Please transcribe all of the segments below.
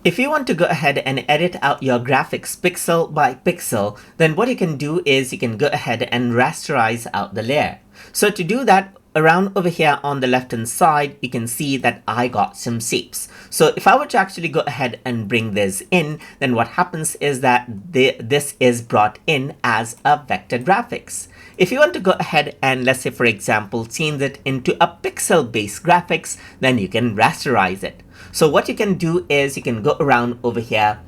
If you want to go ahead and edit out your graphics pixel by pixel, then what you can do is you can go ahead and rasterize out the layer. So to do that, around over here on the left hand side, you can see that I got some shapes. So if I were to actually go ahead and bring this in, then what happens is that this is brought in as a vector graphics. If you want to go ahead and, let's say for example, change it into a pixel based graphics, then you can rasterize it. So what you can do is you can go around over here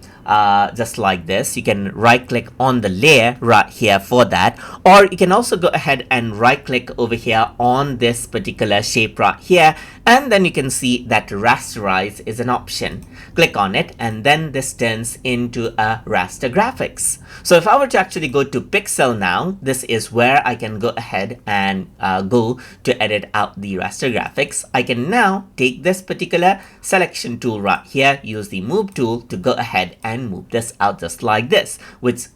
just like this. You can right click on the layer right here for that, or you can also go ahead and right click over here on this particular shape right here, and then you can see that rasterize is an option. Click on it and then this turns into a raster graphics. So if I were to actually go to pixel now, this is where I can go ahead and go to edit out the raster graphics. I can now take this particular selection tool right here, use the move tool to go ahead and move this out just like this, which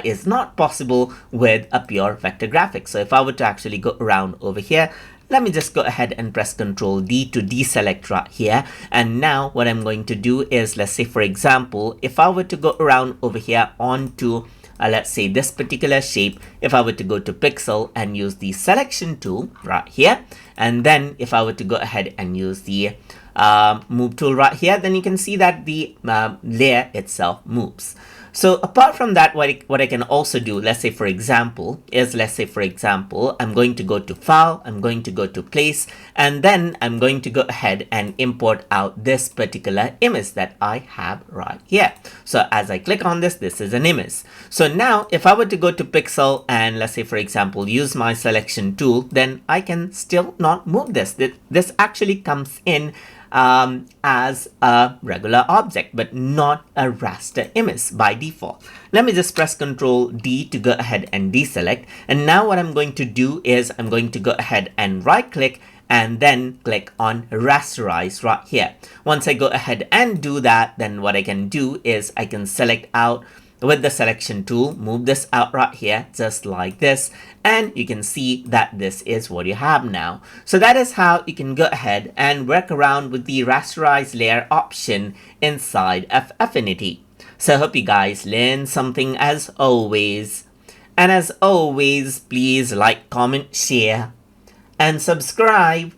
is not possible with a pure vector graphics. So if I were to actually go around over here, let me just go ahead and press Ctrl D to deselect right here. And now what I'm going to do is, let's say for example, if I were to go around over here onto let's say this particular shape, if I were to go to pixel and use the selection tool right here, and then if I were to go ahead and use the move tool right here, then you can see that the layer itself moves. So apart from that, what I can also do, let's say for example, I'm going to go to file, I'm going to go to place, and then I'm going to go ahead and import out this particular image that I have right here. So as I click on this, this is an image. So now if I were to go to pixel and let's say for example, use my selection tool, then I can still not move this. This actually comes in as a regular object, but not a raster image by default. Let me just press Ctrl D to go ahead and deselect. And now what I'm going to do is I'm going to go ahead and right click and then click on rasterize right here. Once I go ahead and do that, then what I can do is I can select out with the selection tool, move this out right here just like this, and you can see that this is what you have now. So that is how you can go ahead and work around with the rasterize layer option inside of Affinity. So I hope you guys learned something as always. And as always, please like, comment, share, and subscribe.